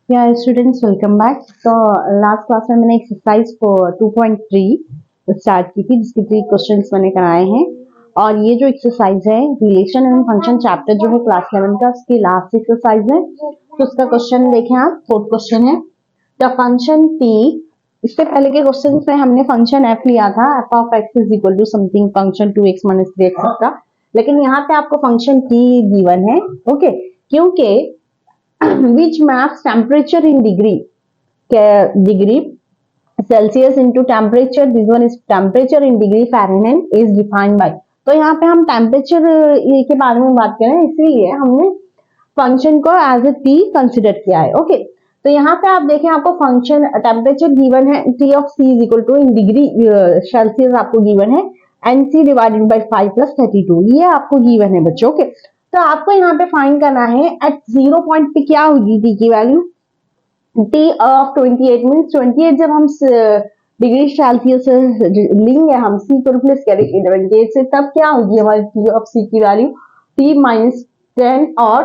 या students welcome back. तो last class में मैंने एक्सरसाइज 2.3 स्टार्ट की थी जिसके 3 क्वेश्चंस मैंने कराए हैं। और ये जो एक्सरसाइज है रिलेशन एंड फंक्शन चैप्टर जो है क्लास 11 का, उसकी लास्ट एक्सरसाइज है। तो उसका क्वेश्चन देखें आप, फोर्थ क्वेश्चन है द फंक्शन टी। इससे पहले के क्वेश्चन में हमने फंक्शन एफ लिया था, f of x is equal to something function 2x minus 3 etcetera. लेकिन यहाँ पे आपको फंक्शन टी गिवन है, ओके, क्योंकि which maps temperature in degree Celsius into temperature, this one is temperature in degree Fahrenheit is defined by। तो यहाँ पे हम टेम्परेचर के बारे में बात करें, इसलिए हमने फंक्शन को एज ए टी कंसिडर किया है। ओके, तो यहाँ पे आप देखें, आपको फंक्शन टेम्परेचर गिवन है, t of c is equal to in degree Celsius आपको गिवन है, n c divided by 5 plus 32, ये आपको गिवन है बच्चों के। तो आपको यहाँ पे फाइंड करना है एट 0 पॉइंट पे क्या होगी टी की वैल्यू। टी ऑफ 28 मीन्स 28 जब हम डिग्री सेल्सियस लेंगे, हम सी को रिप्लेस करेंगे 28 से, तब क्या होगी हमारी टी ऑफ सी की वैल्यू टी माइनस 10। और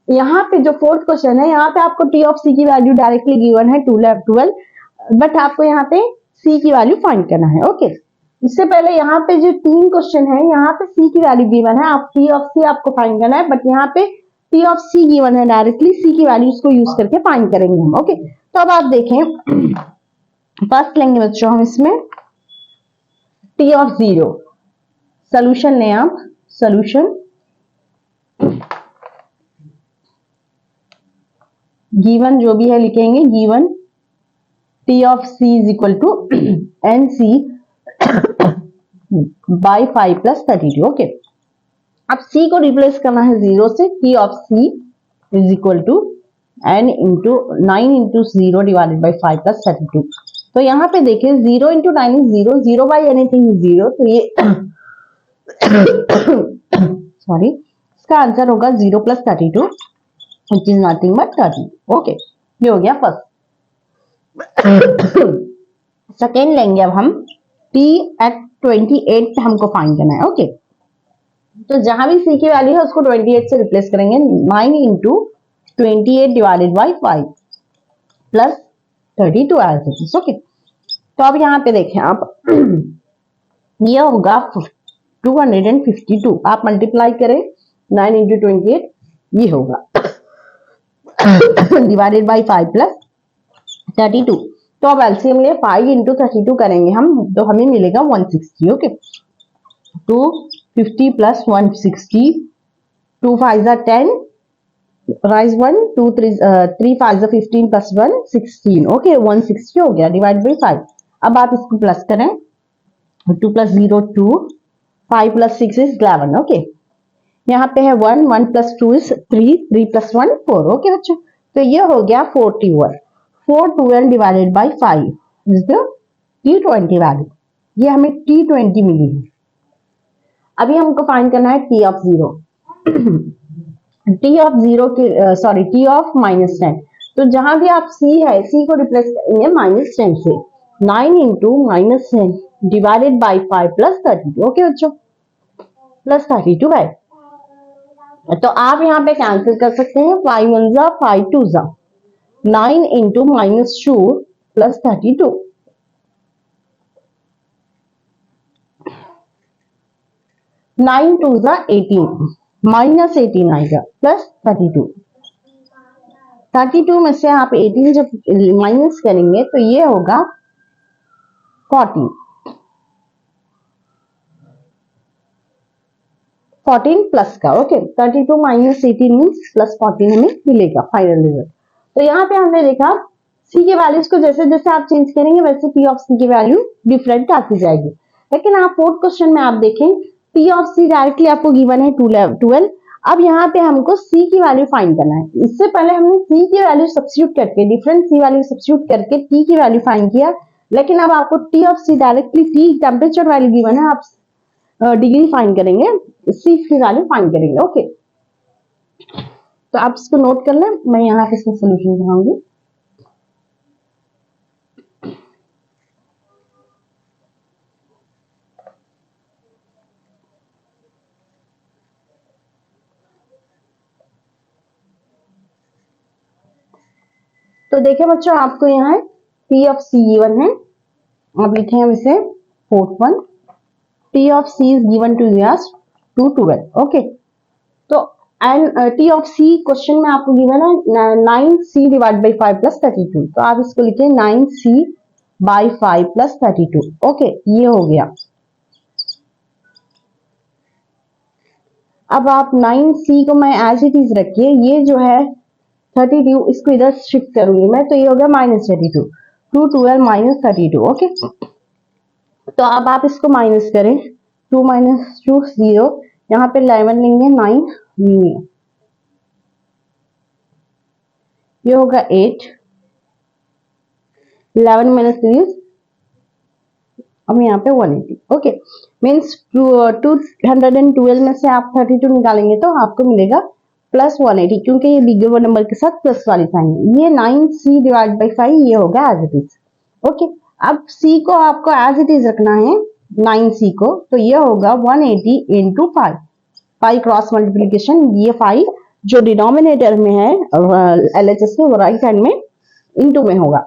यहाँ पे जो फोर्थ क्वेश्चन है, यहाँ पे आपको टी ऑफ सी की वैल्यू डायरेक्टली गिवन है 12, बट आपको यहाँ पे सी की वैल्यू फाइंड करना है। ओके, इससे पहले यहाँ पे जो 3 क्वेश्चन है, यहाँ पे सी की वैल्यू गिवन है, आप टी ऑफ सी आपको फाइंड करना है, बट यहाँ पे टी ऑफ सी गिवन है, डायरेक्टली सी की वैल्यू को यूज करके फाइंड करेंगे हम। ओके, तो अब आप देखें, फर्स्ट लेंगे बच्चों हम इसमें टी ऑफ 0, सोल्यूशन लें आप, सोल्यूशन गिवन जो भी है लिखेंगे, given t of c is equal to n c by 5 plus 32। Okay, अब c को रिप्लेस करना है 0 से, t of c is equal to n into 9 into 0 divided by 5 plus 32। तो यहाँ पे देखिए 0 into 9 is 0, 0 by anything is 0, तो ये सॉरी, इसका आंसर होगा 0 plus 32 which is nothing but 30। Okay, ये हो गया फर्स्ट। सेकेंड लेंगे अब हम, t एट 28 हमको फाइंड करना है। ओके, तो जहां भी c की वैल्यू है उसको 28 से रिप्लेस करेंगे, 9 into 28 divided by 5 plus 32 as it is. Okay, तो अब यहाँ पे देखें आप, ये होगा 252, आप मल्टीप्लाई करें 9 इंटू 28, ये होगा डिवाइडेड बाई 5 प्लस 32। तो अब एलसीएम लिए 5 इंटू 32 करेंगे हम, तो हमें मिलेगा 160। Okay, 250 plus 160, 2 5 10, rise 1 2 3 5 15 plus 1 16। Okay, 160 हो गया डिवाइड बाई 5। अब आप इसको प्लस करें, 2 प्लस 0 2, 5 प्लस 6 इज 11। ओके, यहाँ पे है 1, 1 प्लस 2 इज 3, 3 प्लस 1 4। ओके बच्चों, तो ये हो गया 41, 412 divided by 5 is the T20 value, ये हमें T20 मिली है। अभी हमको फाइंड करना है T ऑफ 0, T ऑफ 0 के सॉरी T ऑफ माइनस 10। तो जहां भी आप C है, C को रिप्लेस करेंगे माइनस 10 से, 9 into minus 10 divided by 5 plus 32। Okay बच्चों, प्लस 32 है। तो आप यहाँ पे कैंसिल कर सकते हैं, 5 1 जा 5 2 जा, 9 इंटू माइनस 2 प्लस 32, 9 2 जा 18, माइनस 18 आएगा, प्लस 32। 32 में से आप 18 जब माइनस करेंगे तो ये होगा 14, 14 प्लस का। ओके, 32 माइनस 18 मीन्स प्लस 14 हमें मिलेगा फाइनल रिजल्ट। तो यहाँ पे हमने देखा सी के वैल्यूज को जैसे जैसे आप चेंज करेंगे वैसे टी ऑफ सी की वैल्यू डिफरेंट आती जाएगी। लेकिन आप फोर्थ क्वेश्चन में आप देखें, टी ऑफ सी डायरेक्टली आपको गिवन है 12। अब यहाँ पे हमको सी की वैल्यू फाइंड करना है। इससे पहले हमने सी की वैल्यू सब्स्टिट्यूट करके, डिफरेंट सी वैल्यू सब्स्टिट्यूट करके टी की वैल्यू फाइंड किया, लेकिन अब आपको T of see directly T temperature value given है, आप डिग्री फाइंड करेंगे, सी की वैल्यू फाइंड करेंगे। ओके, तो आप इसको नोट कर लें, मैं यहाँ पे इसका सोल्यूशन बनाऊंगी। तो देखिए बच्चों, आपको यहाँ P ऑफ C गिवन है, आप लिखें हम इसे fourth one, T of C is given to yes 212। Okay, तो and T of C question में आपको गिवन है 9C डिवाइड बाई 5 प्लस 32, तो आप इसको लिखें 9C बाई 5 प्लस 32। ओके, ये हो गया। अब आप 9C को मैं एज इट इज रखिए, ये जो है 32 इसको इधर शिफ्ट करूंगी मैं, तो ये हो गया -32, 212 -32। ओके, तो अब आप इसको माइनस करें, 2 माइनस 2 0, यहाँ पे 11 लेंगे, 9 नहीं, ये होगा 8, 11 माइनस 3, अब यहाँ पे 180। ओके, मीन्स 212 में से आप 32 निकालेंगे तो आपको मिलेगा प्लस 180, क्योंकि ये बिगर नंबर के साथ प्लस वाली साइन है। ये 9C डिवाइड बाई 5 ये होगा एज इट इज। ओके, अब C को आपको एज इट इज रखना है, 9C को, तो ये होगा 180 इंटू 5, 5 क्रॉस मल्टीप्लीकेशन, ये 5 जो डिनोमिनेटर में है LHS में, वो राइट हैंड में इंटू में होगा।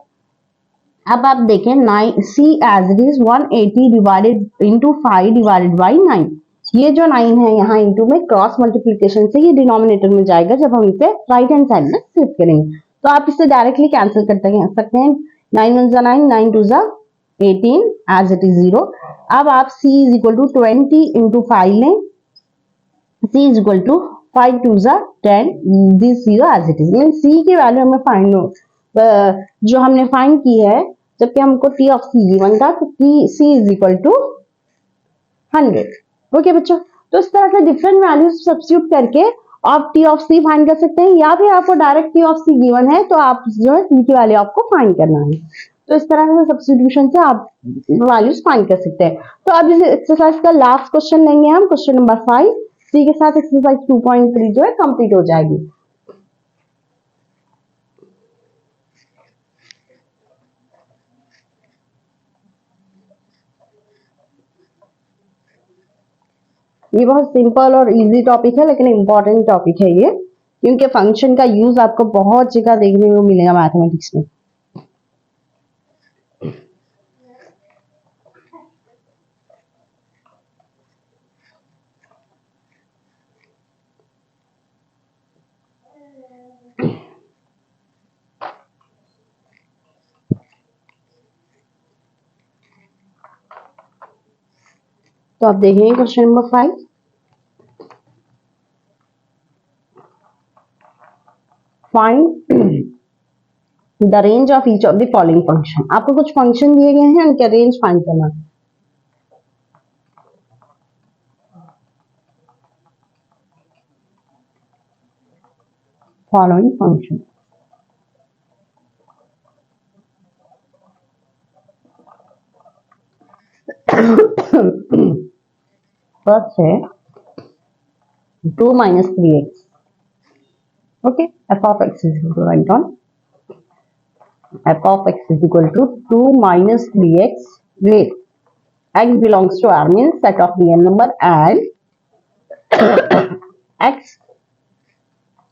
अब आप देखें 9C as it is 180 divided into 5 divided by 9, ये जो 9 है यहाँ इंटू में क्रॉस मल्टीप्लीकेशन से ये डिनोमिनेटर में जाएगा जब हम इसे राइट हैंड साइड में शिफ्ट करेंगे, तो आप इसे डायरेक्टली कैंसिल करते हैं सकते हैं, 9 1 9, 9 2 18 एज इट इज 0। अब आप C is equal to 20 into 5 लें, C is equal to 5 2 10, this 0 as it is. Mean C की वैल्यू हमें फाइंड जो हमने फाइंड की है, जबकि हमको T ऑफ C गिवन था, तो C is equal to 100। Okay बच्चों, तो इस तरह से डिफरेंट वैल्यूज सब्स्टिट्यूट करके आप T ऑफ C फाइंड कर सकते हैं, या फिर आपको direct T of C given है तो आप जो है C की वैल्यू आपको फाइंड करना है। तो इस तरह से सब्स्टिट्यूशन से आप वैल्यूज फाइंड कर सकते हैं। तो अब इस एक्सरसाइज का लास्ट क्वेश्चन लेंगे हम, क्वेश्चन नंबर 5, C के साथ एक्सरसाइज 2.3 जो है कंप्लीट हो जाएगी। ये बहुत सिंपल और इजी टॉपिक है, लेकिन इम्पोर्टेंट टॉपिक है ये, क्योंकि फंक्शन का यूज आपको बहुत जगह देखने को मिलेगा मैथमेटिक्स में। तो आप देखेंगे question number 5, find the range of each of the following function. आपको कुछ फंक्शन दिए गए हैं, उनका रेंज फाइंड करना है। फॉलोइंग फंक्शन, फर्स्ट है 2 minus 3x। okay, f of x is equal to, write down, f of x is equal to 2 minus 3x where x belongs to R, means set of real number, and x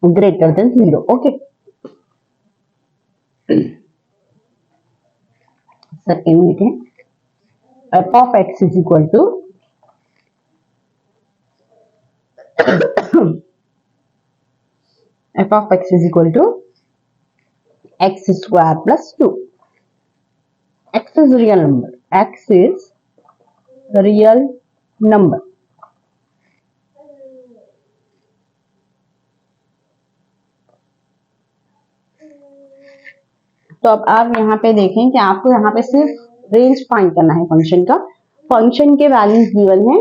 greater than 0. Okay, second है f of x is equal to f of x is equal to x square plus 2. x is real number, x is real number। तो अब आप यहाँ पे देखें कि आपको यहाँ पे सिर्फ रेंज फाइंड करना है फंक्शन का। फंक्शन के वैल्यूज गिवन है,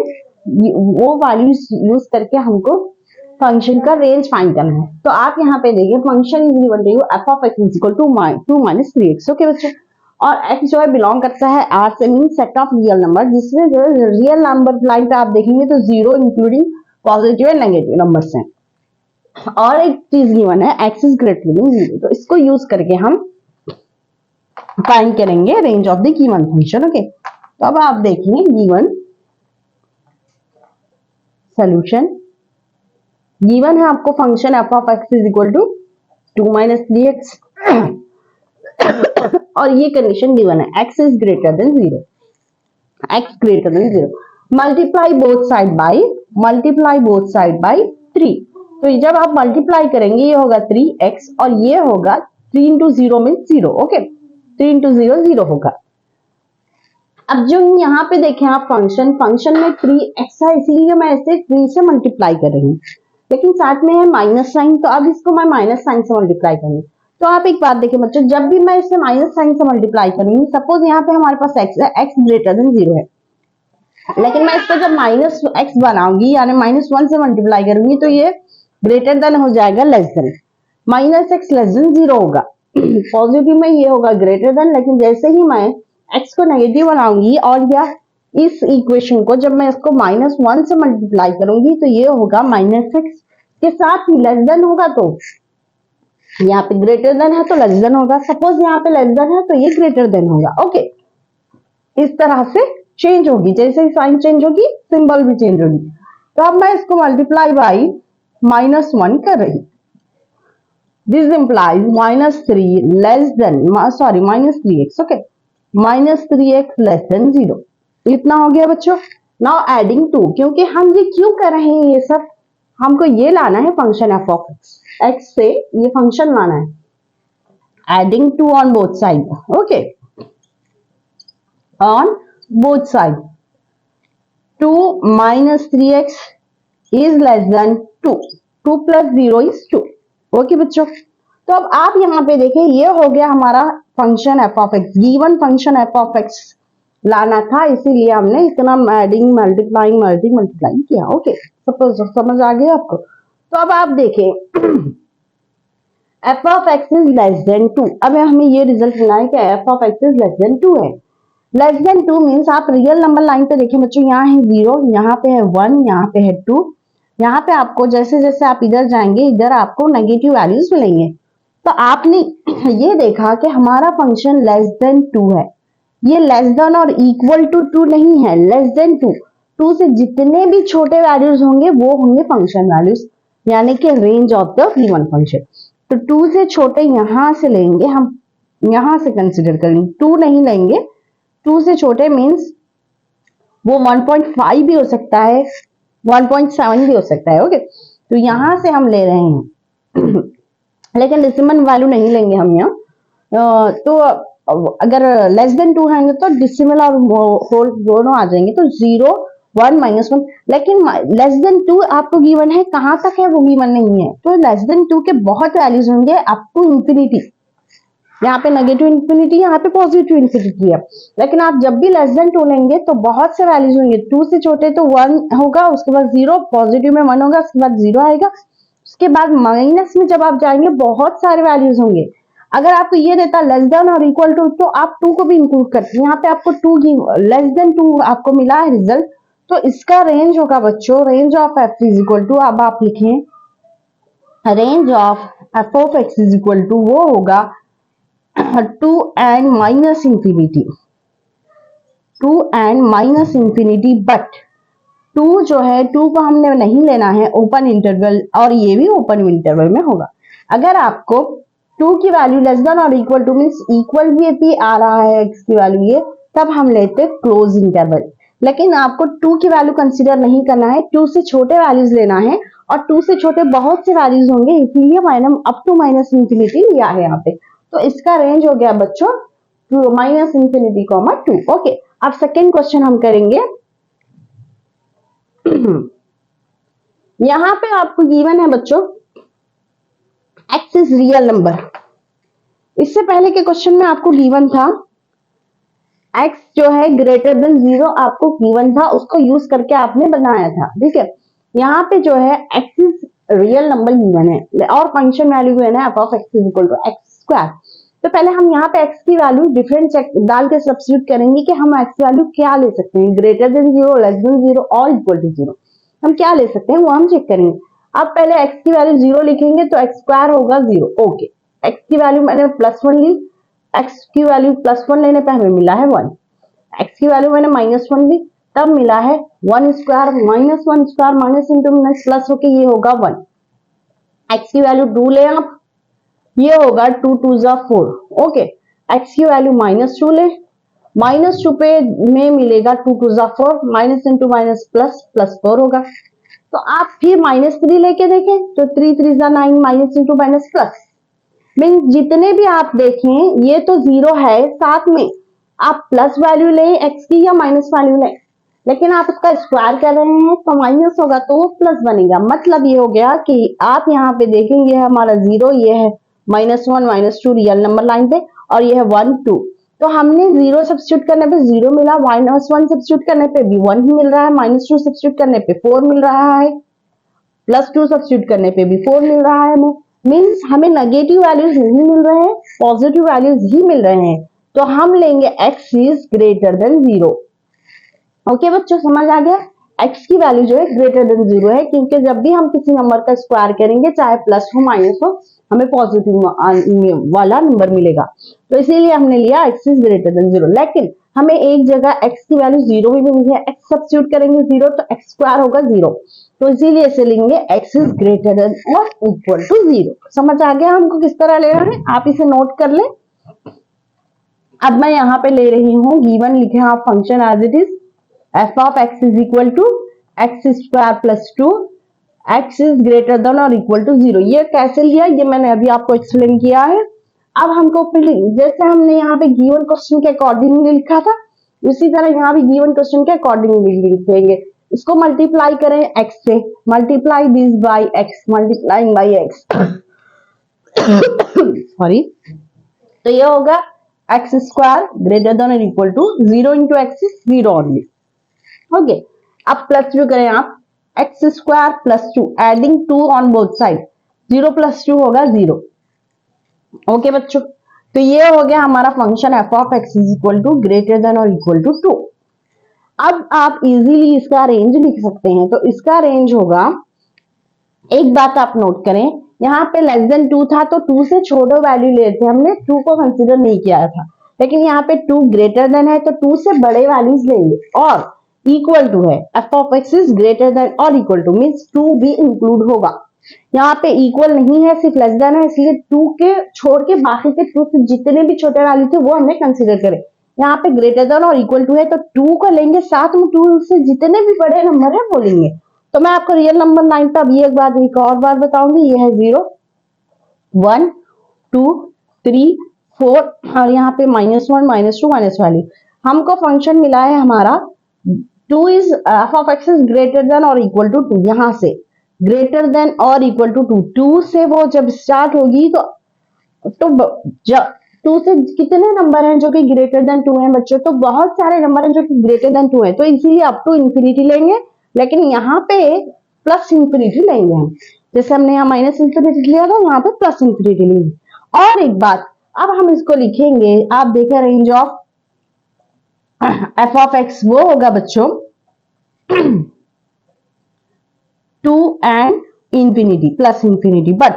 वो वैल्यूज यूज करके हमको फंक्शन का रेंज फाइंड करना है। तो आप यहाँ पे देखिए function is given to you f of x is equal to 2 minus 3x। Okay बच्चों, और x जो है बिलोंग करता है R से, mean set of real number, जिसमें जो है रियल नंबर लाइन पे आप देखेंगे तो 0 including positive and negative numbers हैं। और एक चीज गिवन है x इज ग्रेटर देन 0, तो इसको यूज करके हम फाइंड करेंगे range of the given function. Okay, तो अब आप देखिए गिवन सॉल्यूशन, गिवन है आपको function f of x is equal to 2 minus 3x और ये कंडीशन गिवन है x is greater than 0, x greater than 0, multiply both side by 3। तो जब आप मल्टीप्लाई करेंगे ये होगा 3x और ये होगा 3 इंटू 0 मीन 0। ओके, 3 इंटू 0 0 होगा। अब जो यहाँ पे देखें आप फंक्शन में 3x है, इसीलिए मैं इसे 3 से मल्टीप्लाई कर रही हूँ, लेकिन साथ में है माइनस साइन, तो अब इसको मैं माइनस साइन से मल्टीप्लाई करूंगी। तो आप एक बात देखिए बच्चों, जब भी मैं इसे माइनस साइन से मल्टीप्लाई करूंगी, सपोज यहाँ पे हमारे पास x है, x ग्रेटर देन 0 है, लेकिन मैं इसको जब माइनस x बनाऊंगी यानी -1 से मल्टीप्लाई करूंगी तो ये ग्रेटर देन हो जाएगा less than, -x less than 0 होगा। पॉजिटिव में ये होगा ग्रेटर देन, लेकिन जैसे ही मैं x को नेगेटिव बनाऊंगी और या इस इक्वेशन को जब मैं इसको -1 से मल्टीप्लाई करूंगी तो ये होगा -x के साथ ही लेस देन होगा, तो यहाँ पे ग्रेटर देन है तो लेस देन होगा, सपोज यहाँ पे लेस देन है तो ये ग्रेटर देन होगा। ओके, इस तरह से चेंज होगी, जैसे ही साइन चेंज होगी सिंबल भी चेंज होगी। तो अब मैं इसको मल्टीप्लाई बाई -1 कर रही, this implies -3 less than -3x। Okay, -3x less than 0, इतना हो गया बच्चों। नाउ एडिंग 2, क्योंकि हम ये क्यों कर रहे हैं, ये सब हमको ये लाना है फंक्शन f ऑफ x से ये फंक्शन लाना है। Adding 2 on both side, okay, on both side, 2 minus 3x is less than 2, 2 plus 0 is 2। Okay बच्चों, तो अब आप यहाँ पे देखें ये हो गया हमारा function f of x, given function f of x लाना था, इसीलिए हमने इतना एडिंग मल्टीप्लाइंग किया। ओके, सपोज समझ आ गया आपको। तो अब आप देखें f of x is less than 2, अब हमें ये रिजल्ट मिला है कि f of x is less than 2 है। लेस देन 2 मीन्स आप रियल नंबर लाइन पे देखिए बच्चों, यहाँ है 0, यहाँ पे है 1, यहाँ पे है 2, यहाँ पे आपको जैसे जैसे आप इधर जाएंगे इधर आपको नेगेटिव वैल्यूज मिलेंगे। तो आपने ये देखा कि हमारा फंक्शन लेस देन 2 है, ये लेस देन और इक्वल टू 2 नहीं है, लेस देन 2। 2 से जितने भी छोटे वैल्यूज होंगे वो होंगे फंक्शन वैल्यूज, यानी कि range of the given function. तो 2 से छोटे यहां से लेंगे हम, यहां से कंसिडर करेंगे, 2 नहीं लेंगे। 2 से छोटे मीन्स वो 1.5 भी हो सकता है, 1.7 भी हो सकता है। ओके, तो यहां से हम ले रहे हैं लेकिन डेसिमल वैल्यू नहीं लेंगे हम यहाँ। तो अगर लेस देन 2 है तो डेसिमल और होल दोनों आ जाएंगे, तो 0 1 -1, लेकिन लेस देन 2 आपको गिवन है, कहां तक है वो गिवन नहीं है। तो लेस देन 2 के बहुत वैल्यूज होंगे अप टू इंफिनिटी, यहाँ पे नेगेटिव इंफिनिटी, यहाँ पे पॉजिटिव इंफिनिटी है, लेकिन आप जब भी लेस देन 2 लेंगे तो बहुत से वैल्यूज होंगे। 2 से छोटे तो 1 होगा, उसके बाद 0, पॉजिटिव में 1 होगा, उसके बाद 0 आएगा, उसके बाद माइनस में जब आप जाएंगे बहुत सारे वैल्यूज होंगे। अगर आपको ये देता लेस देन और इक्वल टू तो आप 2 को भी इंक्लूड करते हैं, यहाँ पे आपको 2 लेस देन 2 आपको मिला है रिजल्ट, तो इसका रेंज होगा बच्चों, range of f is equal to, अब आप लिखें range of f of x is equal to वो होगा 2 and minus infinity, 2 and minus infinity, but 2 जो है 2 को हमने नहीं लेना है ओपन इंटरवल, और ये भी ओपन इंटरवल में होगा। अगर आपको 2 की वैल्यू लेस देन और इक्वल टू मीन्स इक्वल भी आ रहा है x की वैल्यू ये, तब हम लेते क्लोज इंटरवल। लेकिन आपको 2 की वैल्यू कंसीडर नहीं करना है, 2 से छोटे वैल्यूज लेना है, और 2 से छोटे बहुत से वैल्यूज होंगे, इसीलिए मैंने अप टू माइनस इंफिनिटी लिया है यहाँ पे। तो इसका रेंज हो गया बच्चों -∞, 2। ओके, अब सेकेंड क्वेश्चन हम करेंगे। यहां पे आपको गिवन है बच्चों x इज रियल नंबर। इससे पहले के क्वेश्चन में आपको गिवन था x जो है ग्रेटर देन 0, आपको गिवन था, उसको यूज करके आपने बनाया था। ठीक है, यहाँ पे जो है x is real number given है और फंक्शन वैल्यू गिवन है f of x is equal to x²। तो पहले हम यहाँ पे x की वैल्यू डिफरेंट डाल के सब्स्टिट्यूट करेंगे कि हम x वैल्यू क्या ले सकते हैं, ग्रेटर देन 0, लेस देन 0 और इक्वल टू 0, हम क्या ले सकते हैं वो हम चेक करेंगे। अब पहले x की वैल्यू 0 लिखेंगे तो x² होगा 0। ओके, x की वैल्यू मैंने +1 ली, x की वैल्यू +1 लेने पे हमें मिला है 1, x की वैल्यू मैंने -1 ली तब मिला है 1², -1² माइनस इंटू माइनस प्लस होके ये होगा 1। x की वैल्यू 2 ले आप, ये होगा 2 2 जा 4। ओके, एक्स की वैल्यू -2 ले, -2 पे में मिलेगा 2 2 जा 4, माइनस इंटू माइनस प्लस, +4 होगा। तो आप फिर -3 लेके देखें तो 3 3 जा 9, minus into minus plus, mean जितने भी आप देखें ये तो 0 है, साथ में आप प्लस वैल्यू लें एक्स की या माइनस वैल्यू लें, लेकिन आप उसका स्क्वायर कर रहे हैं तो माइनस होगा तो वो प्लस बनेगा। मतलब ये हो गया कि आप यहाँ पे देखेंगे हमारा 0, ये है -1 -2 रियल नंबर लाइन पे, और ये है 1 2। तो हमने 0 सब्स्टिट्यूट करने पे 0 मिला, -1 सब्स्टिट्यूट करने पे भी 1 ही मिल रहा है, -2 सब्स्टिट्यूट करने पे 4 मिल रहा है, +2 सब्स्टिट्यूट करने पे भी 4 मिल रहा है हमें। मीन्स हमें नेगेटिव वैल्यूज नहीं मिल रहे हैं, पॉजिटिव वैल्यूज ही मिल रहे हैं। तो हम लेंगे x is greater than 0। Okay बच्चों, समझ आ गया? x की वैल्यू जो है ग्रेटर देन 0 है, क्योंकि जब भी हम किसी नंबर का स्क्वायर करेंगे, चाहे प्लस हो माइनस हो, हमें पॉजिटिव वाला नंबर मिलेगा। तो इसीलिए हमने लिया x इज ग्रेटर देन 0। लेकिन हमें एक जगह x की वैल्यू 0 भी मिली है, x सब्स्टिट्यूट करेंगे 0 तो x स्क्वायर होगा 0, तो इसीलिए इसे लेंगे x इज ग्रेटर देन और इक्वल टू 0। समझ आ गया हमको किस तरह लेना है? आप इसे नोट कर लें। अब मैं यहाँ पे ले रही हूँ गिवन, लिखे आप function as it is f of x is equal to x square plus 2, x is greater than or equal to 0। ये कैसे लिया ये मैंने अभी आपको एक्सप्लेन किया है। अब हमको जैसे हमने यहाँ पे गिवन क्वेश्चन के अकॉर्डिंगली लिखा था, उसी तरह यहाँ भी गिवन क्वेश्चन के अकॉर्डिंगली लिखेंगे। इसको मल्टीप्लाई करें x से, multiply this by x, multiplying by x sorry, तो ये होगा x स्क्वायर ग्रेटर देन और equal to 0 into x is 0 only. Okay, अब प्लस 2 करें आप, x square plus 2, adding 2 on both side, 0 + 2 होगा 0। ओके बच्चों, तो ये हो गया हमारा function f of x is equal to greater than और इक्वल टू 2। अब आप इजीली इसका रेंज लिख सकते हैं, तो इसका रेंज होगा, एक बात आप नोट करें, यहाँ पे लेस देन 2 था तो 2 से छोटा वैल्यू ले थे हमने, 2 को कंसीडर नहीं किया था। लेकिन यहाँ पे 2 ग्रेटर देन है तो 2 से बड़े वैल्यूज लेंगे, और इक्वल टू है, f of x is greater than और इक्वल टू मींस 2 भी इंक्लूड होगा। यहाँ पे इक्वल नहीं है, सिर्फ लेस देन है, इसलिए 2 के छोड़ के बाकी के 2 से जितने भी छोटे वैल्यू थे वो हमने कंसीडर करे। यहाँ पे ग्रेटर देन और इक्वल टू है तो 2 को लेंगे, साथ में 2 से जितने भी बड़े नंबर है वो लेंगे। तो मैं आपको रियल नंबर लाइन पे अभी एक और बार बताऊंगी, ये है 0 1 2 3 4, और यहाँ पे -1 -2 माइनस वैल्यू। हमको फंक्शन मिला है हमारा 2 is f of x is greater than और इक्वल टू 2। यहाँ से ग्रेटर देन और इक्वल टू 2, 2 से वो जब स्टार्ट होगी तो 2 से कितने नंबर हैं जो कि ग्रेटर देन 2 हैं बच्चों? तो बहुत सारे नंबर हैं जो कि ग्रेटर देन 2 है, तो इसीलिए अप टू इंफिनिटी लेंगे, लेकिन यहाँ पे प्लस इंफिनिटी लेंगे हम। जैसे हमने यहाँ माइनस इंफिनिटी लिया था, यहाँ पे प्लस इंफिनिटी लेंगे। और एक बात, अब हम इसको लिखेंगे, आप देखें range of f of x वो होगा बच्चों 2 and infinity plus infinity, but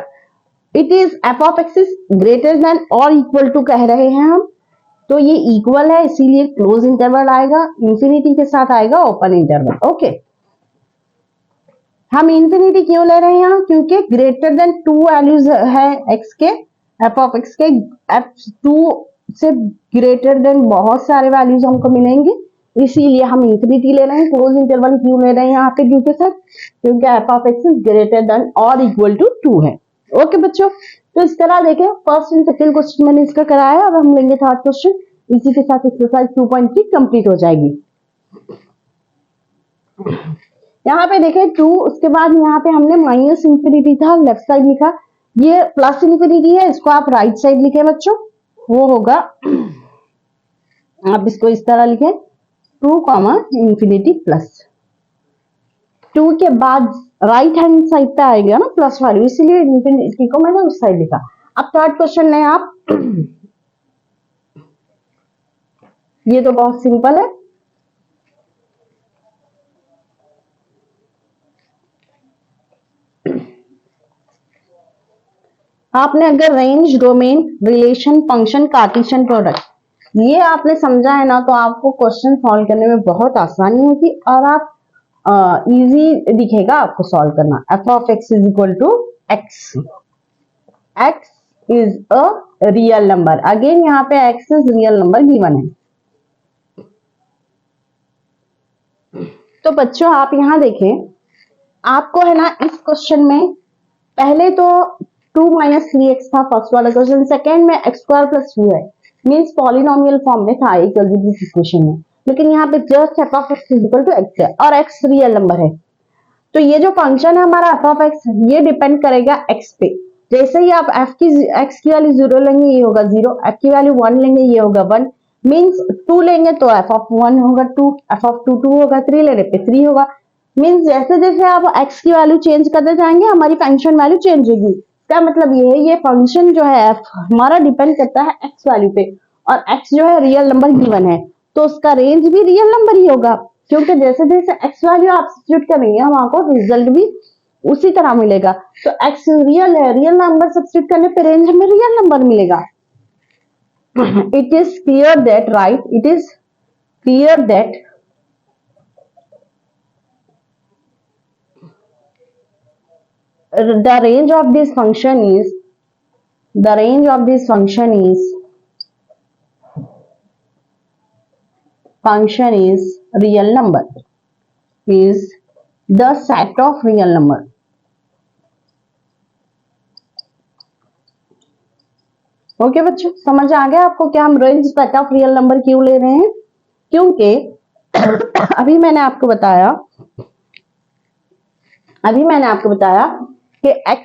it is f of x is greater than और इक्वल टू कह रहे हैं हम, तो ये इक्वल है इसीलिए क्लोज इंटरवल आएगा, इंफिनिटी के साथ आएगा ओपन इंटरवल। ओके, हम इंफिनिटी क्यों ले रहे हैं यहाँ? क्योंकि ग्रेटर देन 2 वैल्यूज है x के, f ऑफ x के, f2 से ग्रेटर देन बहुत सारे वैल्यूज हमको मिलेंगे, इसीलिए हम इंफिनिटी ले रहे हैं। क्लोज इंटरवल क्यों ले रहे हैं यहाँ पे 2 के साथ? क्योंकि f of x is greater than और इक्वल टू 2 है। ओके बच्चों, तो इस तरह देखें, फर्स्ट एंड सेकंड क्वेश्चन मैंने इसका कराया। अब हम लेंगे थर्ड क्वेश्चन, इसी के साथ एक्सरसाइज 2.3 कंप्लीट हो जाएगी। यहाँ पे देखें 2, उसके बाद यहाँ पे हमने माइनस इंफिनिटी था, लेफ्ट साइड लिखा, ये प्लस इंफिनिटी है, इसको आप राइट साइड लिखे बच्चों, वो होगा, आप इसको इस तरह लिखें 2 इंफिनिटी प्लस 2 के बाद राइट हैंड साइड पे आएगा ना प्लस वैल्यू, इसीलिए इंफिनिटी को मैंने उस साइड लिखा। अब थर्ड क्वेश्चन है आप ये तो बहुत सिंपल है, आपने अगर range, domain, relation, function, Cartesian product ये आपने समझा है ना, तो आपको क्वेश्चन सॉल्व करने में बहुत आसानी होगी और आप इजी दिखेगा आपको सॉल्व करना। f of x is equal to x, x is a real number. Again यहाँ पे x is real number given है। तो बच्चों आप यहाँ देखें, आपको है ना इस क्वेश्चन में पहले तो 2 - 3x था फर्स्ट वाला क्वेश्चन, सेकेंड में x² + 2 है, मीन्स पॉलिनोमियल फॉर्म में था एक अलजेब्रिक इक्वेशन में, लेकिन यहाँ पे जस्ट f(x) = x है और x रियल नंबर है। तो ये जो फंक्शन है हमारा f(x) ये डिपेंड करेगा x पे। जैसे ही आप x की वैल्यू 0 लेंगे ये होगा 0, f की वैल्यू 1 लेंगे ये होगा 1, मीन्स 2 लेंगे तो f(1) होगा 2, f(2) 2 होगा, 3 लेने पे 3 होगा। मीन्स जैसे जैसे आप x की वैल्यू चेंज करते जाएंगे हमारी फंक्शन वैल्यू चेंज होगी। क्या मतलब ये है, ये फंक्शन जो है f हमारा डिपेंड करता है x वैल्यू पे, और x जो है रियल नंबर गिवन है तो उसका रेंज भी रियल नंबर ही होगा, क्योंकि जैसे जैसे x वैल्यू आप सब्स्टिट्यूट करेंगे हमको रिजल्ट भी उसी तरह मिलेगा। तो x रियल है, रियल नंबर सब्स्टिट्यूट करने पे रेंज में रियल नंबर मिलेगा। It is clear that, right, it is clear that the range of this function is real number, is the set of real number। Okay बच्चों, समझ आ गया आपको क्या हम range set of real number क्यों ले रहे हैं? क्योंकि अभी मैंने आपको बताया कि x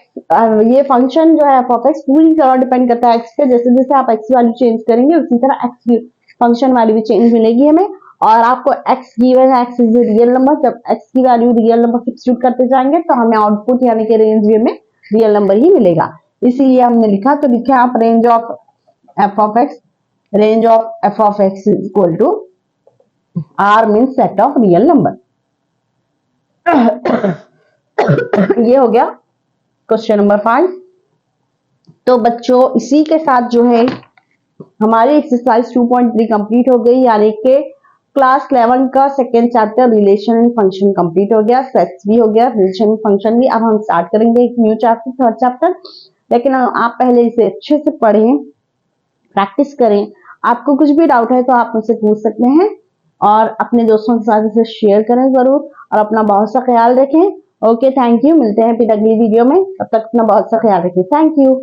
ये फंक्शन जो है f(x) पूरी तरह डिपेंड करता है x पे। जैसे जैसे आप x वैल्यू चेंज करेंगे उसी तरह x की फंक्शन वैल्यू भी चेंज मिलेगी हमें। और आपको x गिवन है, x इज रियल नंबर, जब x की वैल्यू रियल नंबर सब्स्टिट्यूट करते जाएंगे तो हमें आउटपुट यानी कि रेंज में रियल नंबर ही मिलेगा। इसीलिए हमने लिखा, तो लिखा आप range of f(x) is equal to r mean set of real number. ये हो गया क्वेश्चन नंबर 5। तो बच्चों इसी के साथ जो है हमारी एक्सरसाइज 2.3 कंप्लीट हो गई, यानी कि क्लास 11 का second chapter relation and function complete हो गया, सेट्स भी हो गया, रिलेशन फंक्शन भी। अब हम स्टार्ट करेंगे एक न्यू चैप्टर, थर्ड चैप्टर, लेकिन आप पहले इसे अच्छे से पढ़ें, प्रैक्टिस करें। आपको कुछ भी डाउट है तो आप मुझसे पूछ सकते हैं और अपने दोस्तों के साथ इसे शेयर करें जरूर, और अपना बहुत सा ख्याल रखें। ओके, थैंक यू, मिलते हैं फिर अगली वीडियो में, तब तक अपना बहुत सा ख्याल रखें। Thank you.